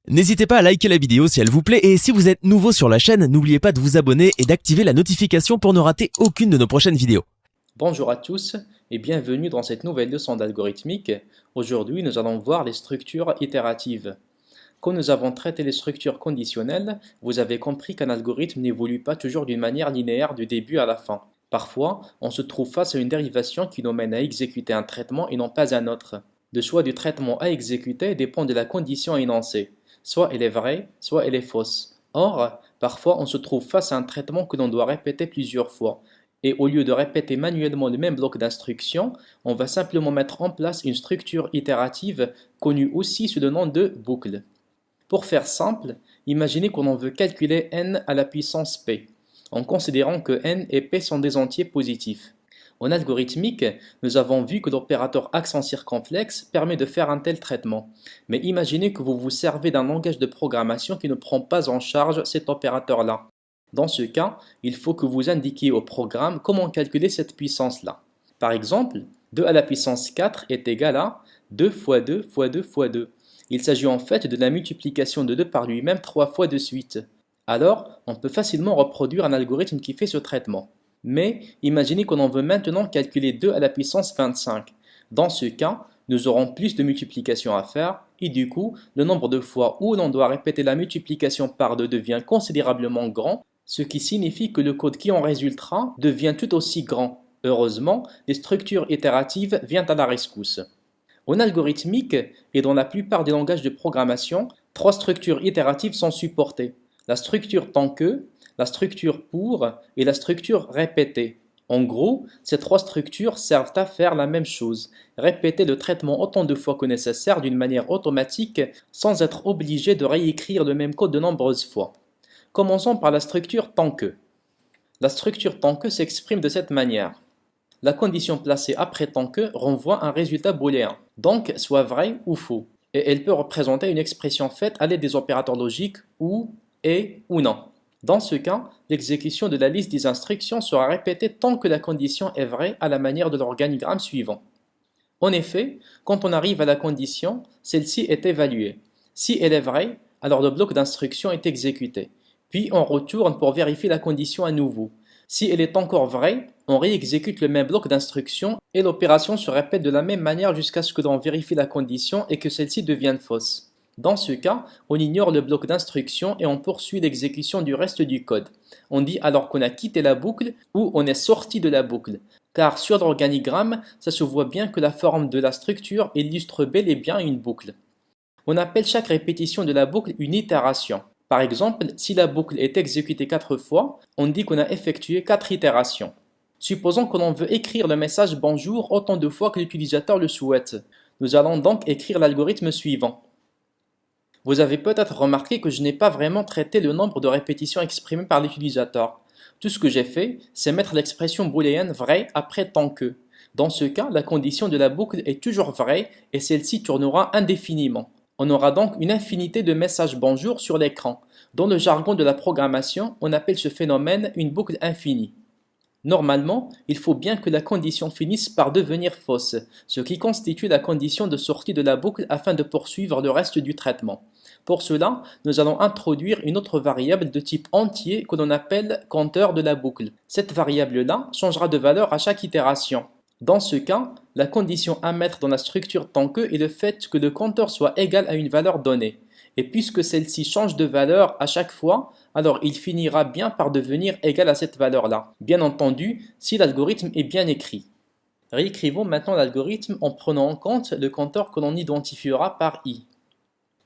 N'hésitez pas à liker la vidéo si elle vous plaît et si vous êtes nouveau sur la chaîne, n'oubliez pas de vous abonner et d'activer la notification pour ne rater aucune de nos prochaines vidéos. Bonjour à tous et bienvenue dans cette nouvelle leçon d'algorithmique. Aujourd'hui, nous allons voir les structures itératives. Quand nous avons traité les structures conditionnelles, vous avez compris qu'un algorithme n'évolue pas toujours d'une manière linéaire du début à la fin. Parfois, on se trouve face à une dérivation qui nous mène à exécuter un traitement et non pas un autre. Le choix du traitement à exécuter dépend de la condition énoncée. Soit elle est vraie, soit elle est fausse. Or, parfois on se trouve face à un traitement que l'on doit répéter plusieurs fois. Et au lieu de répéter manuellement le même bloc d'instructions, on va simplement mettre en place une structure itérative connue aussi sous le nom de boucle. Pour faire simple, imaginez que l'on veut calculer n à la puissance p, en considérant que n et p sont des entiers positifs. En algorithmique, nous avons vu que l'opérateur accent circonflexe permet de faire un tel traitement. Mais imaginez que vous vous servez d'un langage de programmation qui ne prend pas en charge cet opérateur-là. Dans ce cas, il faut que vous indiquiez au programme comment calculer cette puissance-là. Par exemple, 2 à la puissance 4 est égal à 2 fois 2 fois 2 fois 2. Il s'agit en fait de la multiplication de 2 par lui-même 3 fois de suite. Alors, on peut facilement reproduire un algorithme qui fait ce traitement. Mais imaginez qu'on en veut maintenant calculer 2 à la puissance 25. Dans ce cas, nous aurons plus de multiplication à faire et du coup, le nombre de fois où l'on doit répéter la multiplication par 2 devient considérablement grand, ce qui signifie que le code qui en résultera devient tout aussi grand. Heureusement, les structures itératives viennent à la rescousse. En algorithmique et dans la plupart des langages de programmation, 3 structures itératives sont supportées. La structure tant que, la structure pour et la structure répétée. En gros, ces 3 structures servent à faire la même chose, répéter le traitement autant de fois que nécessaire d'une manière automatique sans être obligé de réécrire le même code de nombreuses fois. Commençons par la structure tant que. La structure tant que s'exprime de cette manière. La condition placée après tant que renvoie un résultat booléen, donc soit vrai ou faux, et elle peut représenter une expression faite à l'aide des opérateurs logiques ou, et ou non. Dans ce cas, l'exécution de la liste des instructions sera répétée tant que la condition est vraie à la manière de l'organigramme suivant. En effet, quand on arrive à la condition, celle-ci est évaluée. Si elle est vraie, alors le bloc d'instruction est exécuté. Puis on retourne pour vérifier la condition à nouveau. Si elle est encore vraie, on réexécute le même bloc d'instruction et l'opération se répète de la même manière jusqu'à ce que l'on vérifie la condition et que celle-ci devienne fausse. Dans ce cas, on ignore le bloc d'instruction et on poursuit l'exécution du reste du code. On dit alors qu'on a quitté la boucle ou on est sorti de la boucle. Car sur l'organigramme, ça se voit bien que la forme de la structure illustre bel et bien une boucle. On appelle chaque répétition de la boucle une itération. Par exemple, si la boucle est exécutée 4 fois, on dit qu'on a effectué 4 itérations. Supposons que l'on veut écrire le message bonjour autant de fois que l'utilisateur le souhaite. Nous allons donc écrire l'algorithme suivant. Vous avez peut-être remarqué que je n'ai pas vraiment traité le nombre de répétitions exprimées par l'utilisateur. Tout ce que j'ai fait, c'est mettre l'expression booléenne vraie après tant que. Dans ce cas, la condition de la boucle est toujours vraie et celle-ci tournera indéfiniment. On aura donc une infinité de messages bonjour sur l'écran. Dans le jargon de la programmation, on appelle ce phénomène une boucle infinie. Normalement, il faut bien que la condition finisse par devenir fausse, ce qui constitue la condition de sortie de la boucle afin de poursuivre le reste du traitement. Pour cela, nous allons introduire une autre variable de type entier que l'on appelle compteur de la boucle. Cette variable-là changera de valeur à chaque itération. Dans ce cas, la condition à mettre dans la structure tant que est le fait que le compteur soit égal à une valeur donnée. Et puisque celle-ci change de valeur à chaque fois, alors il finira bien par devenir égal à cette valeur-là. Bien entendu, si l'algorithme est bien écrit. Réécrivons maintenant l'algorithme en prenant en compte le compteur que l'on identifiera par i.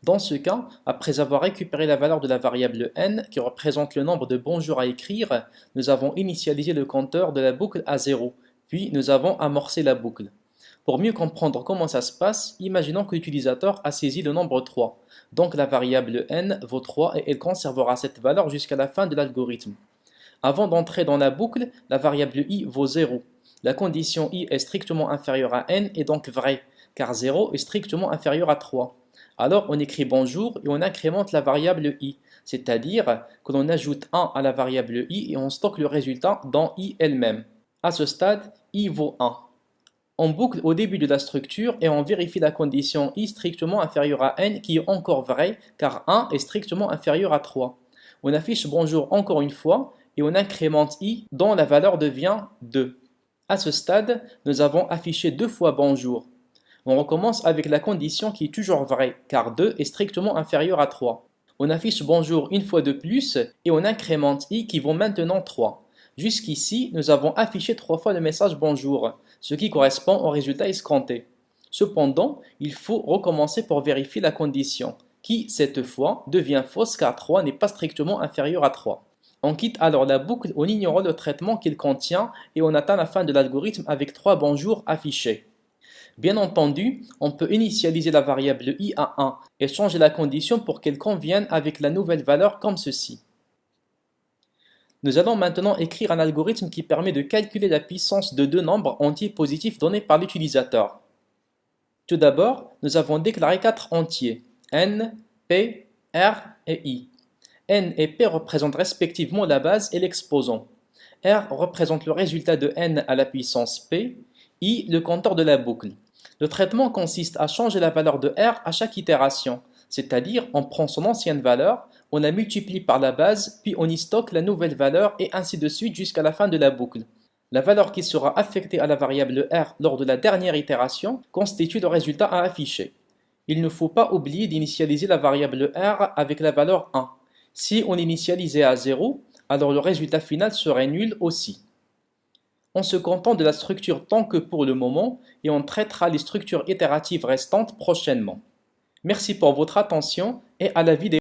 Dans ce cas, après avoir récupéré la valeur de la variable n qui représente le nombre de bonjours à écrire, nous avons initialisé le compteur de la boucle à 0, puis nous avons amorcé la boucle. Pour mieux comprendre comment ça se passe, imaginons que l'utilisateur a saisi le nombre 3. Donc la variable n vaut 3 et elle conservera cette valeur jusqu'à la fin de l'algorithme. Avant d'entrer dans la boucle, la variable i vaut 0. La condition i est strictement inférieure à n et donc vraie, car 0 est strictement inférieur à 3. Alors on écrit bonjour et on incrémente la variable i, c'est-à-dire que l'on ajoute 1 à la variable i et on stocke le résultat dans i elle-même. À ce stade, i vaut 1. On boucle au début de la structure et on vérifie la condition i strictement inférieure à n qui est encore vraie car 1 est strictement inférieur à 3. On affiche bonjour encore une fois et on incrémente i dont la valeur devient 2. À ce stade, nous avons affiché 2 fois bonjour. On recommence avec la condition qui est toujours vraie car 2 est strictement inférieur à 3. On affiche bonjour une fois de plus et on incrémente i qui vaut maintenant 3. Jusqu'ici, nous avons affiché 3 fois le message bonjour, ce qui correspond au résultat escompté. Cependant, il faut recommencer pour vérifier la condition, qui, cette fois, devient fausse car 3 n'est pas strictement inférieur à 3. On quitte alors la boucle en ignorant le traitement qu'il contient et on atteint la fin de l'algorithme avec 3 bonjours affichés. Bien entendu, on peut initialiser la variable i à 1 et changer la condition pour qu'elle convienne avec la nouvelle valeur comme ceci. Nous allons maintenant écrire un algorithme qui permet de calculer la puissance de deux nombres entiers positifs donnés par l'utilisateur. Tout d'abord, nous avons déclaré 4 entiers, n, p, r et i. N et p représentent respectivement la base et l'exposant. R représente le résultat de n à la puissance p, i le compteur de la boucle. Le traitement consiste à changer la valeur de R à chaque itération, c'est-à-dire on prend son ancienne valeur, on la multiplie par la base, puis on y stocke la nouvelle valeur et ainsi de suite jusqu'à la fin de la boucle. La valeur qui sera affectée à la variable R lors de la dernière itération constitue le résultat à afficher. Il ne faut pas oublier d'initialiser la variable R avec la valeur 1. Si on l'initialisait à 0, alors le résultat final serait nul aussi. On se contente de la structure tant que pour le moment et on traitera les structures itératives restantes prochainement. Merci pour votre attention et à la vidéo.